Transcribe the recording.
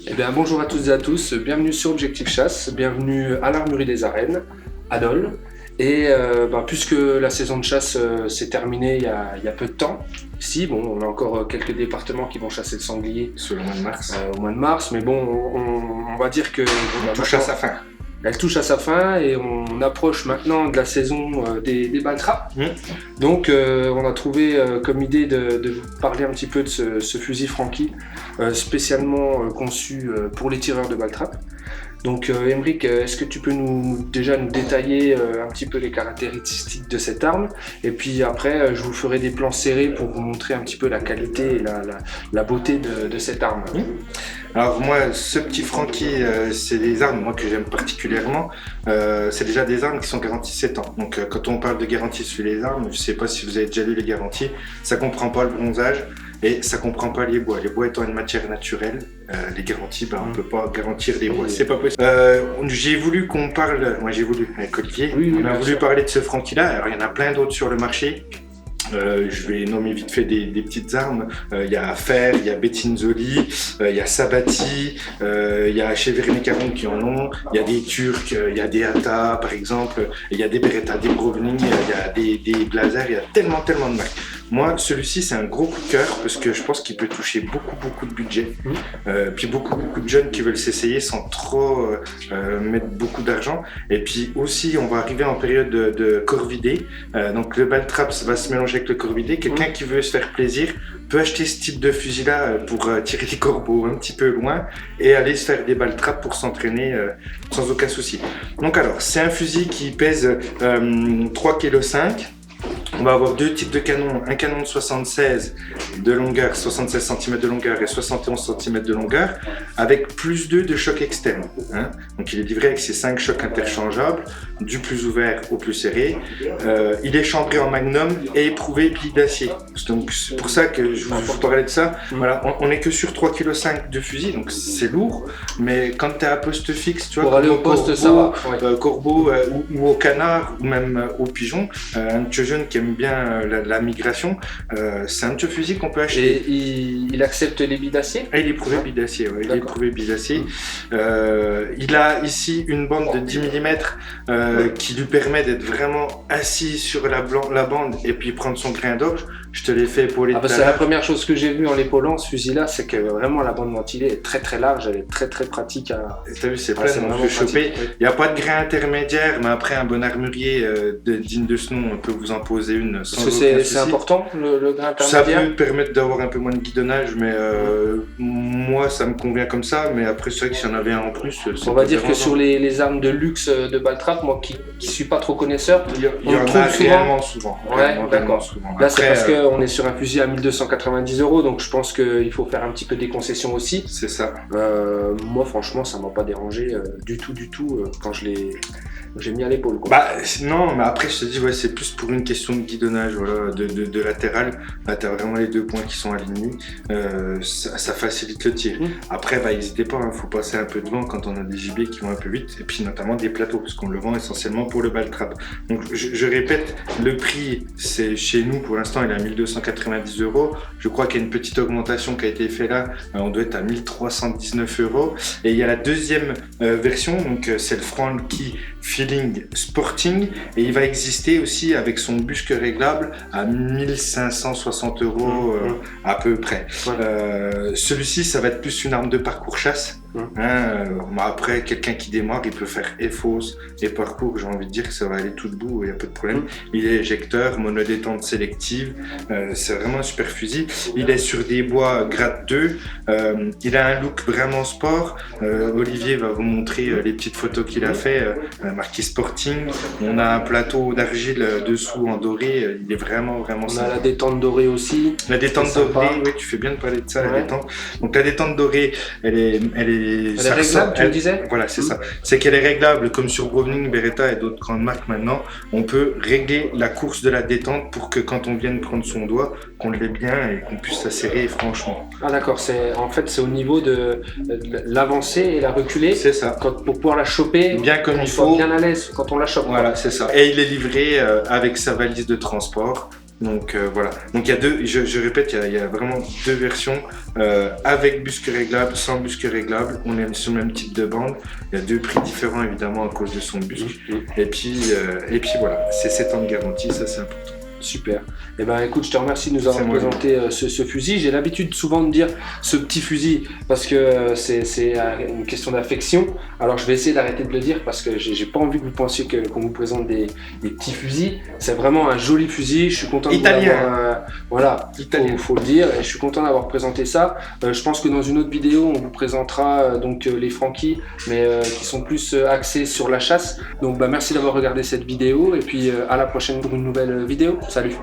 Eh bien, bonjour à toutes et à tous, bienvenue sur Objectif Chasse, bienvenue à l'Armurerie des Arènes, à Dole. Et puisque la saison de chasse s'est terminée il y a peu de temps, ici, on a encore quelques départements qui vont chasser le sanglier sur le mois de mars. Au mois de mars, mais bon, on va dire que touche à sa fin. Elle touche à sa fin et on approche maintenant de la saison des baltraps. Donc on a trouvé comme idée de vous parler un petit peu de ce fusil Franchi, spécialement conçu pour les tireurs de baltraps. Donc Aymeric, est-ce que tu peux déjà nous détailler un petit peu les caractéristiques de cette arme? Et puis après, je vous ferai des plans serrés pour vous montrer un petit peu la qualité et la beauté de cette arme. Alors moi, ce petit Franchi, c'est des armes que j'aime particulièrement. C'est déjà des armes qui sont garanties 7 ans. Donc quand on parle de garantie sur les armes, je ne sais pas si vous avez déjà lu les garanties, ça ne comprend pas le bronzage. Et ça ne comprend pas les bois. Les bois étant une matière naturelle, les garanties, on ne peut pas garantir les bois. C'est pas possible. J'ai voulu qu'on parle, avec Olivier, on a voulu parler de ce Franchi-là. Alors il y en a plein d'autres sur le marché. Je vais nommer vite fait des petites armes. Il y a Fer, il y a Bettinzoli, il y a Sabati, il y a chez Véronique Caron qui en ont. Il y a des Turcs, il y a des Hata par exemple, il y a des Beretta, des Browning, il y a des Blazer, il y a tellement de marques. Moi, celui-ci, c'est un gros coup de cœur parce que je pense qu'il peut toucher beaucoup de budget. Puis beaucoup de jeunes qui veulent s'essayer sans trop mettre beaucoup d'argent. Et puis aussi, on va arriver en période de corvidé. Donc le baltrap va se mélanger avec le corvidé. Quelqu'un qui veut se faire plaisir peut acheter ce type de fusil-là pour tirer des corbeaux un petit peu loin et aller se faire des baltraps pour s'entraîner sans aucun souci. Donc alors, c'est un fusil qui pèse 3,5 kg. On va avoir deux types de canons, un canon de 76 de longueur, 76 cm de longueur et 71 cm de longueur, avec plus 2 de choc externe. Donc il est livré avec ses 5 chocs interchangeables, du plus ouvert au plus serré. Il est chambré en magnum et éprouvé pli d'acier. Donc c'est pour ça que je vous parlais de ça. Voilà, on n'est que sur 3,5 kg de fusil, donc c'est lourd, mais quand tu es à poste fixe, tu vois, pour aller au poste, ça va. Corbeau ou au canard ou même au pigeon, un petit jeune qui aime bien la migration, c'est un petit fusil qu'on peut acheter. Et il accepte les billes d'acier? Il est éprouvé billes d'acier, il est éprouvé billes d'acier. Il a ici une bande de 10 mm qui lui permet d'être vraiment assis sur la bande et puis prendre son grain d'orge. Je te l'ai fait épauler. C'est la première chose que j'ai vue en l'épaulant ce fusil-là, c'est que vraiment la bande ventilée est très large, elle est très pratique à. T'as vu, c'est plein de choper. Il n'y a pas de grain intermédiaire, mais après un bon armurier digne de ce nom peut vous en poser une sans aucun souci. C'est important le grain intermédiaire? Ça peut permettre d'avoir un peu moins de guidonnage, mais moi ça me convient comme ça. Mais après c'est vrai que s'il y en avait un en plus, on va dire que sur les armes de luxe de baltrap, moi qui suis pas trop connaisseur, il y en a réellement souvent. Ouais, d'accord. Là c'est parce qu'on est sur un fusil à 1290 €, donc je pense qu'il faut faire un petit peu des concessions aussi. C'est ça. Moi franchement ça m'a pas dérangé du tout quand j'ai mis à l'épaule. Non, mais après je te dis c'est plus pour une question de guidonnage, de latéral. Là t'as vraiment les deux points qui sont alignés, ça facilite le tir. Après n'hésitez pas, faut passer un peu devant quand on a des gibiers qui vont un peu vite, et puis notamment des plateaux, parce qu'on le vend essentiellement pour le baltrap. Donc je répète, le prix c'est chez nous pour l'instant il est à 1290 €. Je crois qu'il y a une petite augmentation qui a été faite là, on doit être à 1319 €. Et il y a la deuxième version, donc c'est le Franchi Feeling Sporting, et il va exister aussi avec son busque réglable à 1560 € à peu près. Celui-ci ça va être plus une arme de parcours chasse. Après quelqu'un qui démarre il peut faire et fosse et parcours, j'ai envie de dire que ça va aller tout debout, il n'y a pas de problème. Il est éjecteur, monodétente sélective, c'est vraiment un super fusil. Il est sur des bois grade 2, il a un look vraiment sport. Olivier va vous montrer les petites photos qu'il a fait, marqué Sporting. On a un plateau d'argile dessous en doré, il est vraiment on a la détente dorée aussi. La détente dorée, oui, tu fais bien de parler de ça, la détente. Donc la détente dorée, elle est réglable, tu me disais? Voilà, c'est ça. C'est qu'elle est réglable, comme sur Browning, Beretta et d'autres grandes marques maintenant. On peut régler la course de la détente pour que quand on vienne prendre son doigt, qu'on l'ait bien et qu'on puisse la serrer franchement. Ah d'accord, c'est au niveau de l'avancée et la reculée. C'est ça. Pour pouvoir la choper, bien comme il faut. Bien à l'aise quand on la chope. Voilà, c'est ça. Et il est livré avec sa valise de transport. Donc voilà. Donc il y a deux, je répète, il y a vraiment deux versions avec busque réglable, sans busque réglable. On est sur le même type de bande. Il y a deux prix différents évidemment à cause de son busque. Et puis voilà, c'est 7 ans de garantie, ça c'est important. Super. Eh ben, écoute, je te remercie de nous avoir présenté ce fusil. J'ai l'habitude souvent de dire ce petit fusil parce que c'est une question d'affection. Alors, je vais essayer d'arrêter de le dire parce que j'ai pas envie que vous pensiez qu'on vous présente des petits fusils. C'est vraiment un joli fusil. Je suis content de Italien. Voilà, faut le dire. Et je suis content d'avoir présenté ça. Je pense que dans une autre vidéo, on vous présentera donc les Franchi, mais qui sont plus axés sur la chasse. Donc, merci d'avoir regardé cette vidéo et puis à la prochaine pour une nouvelle vidéo. Salut!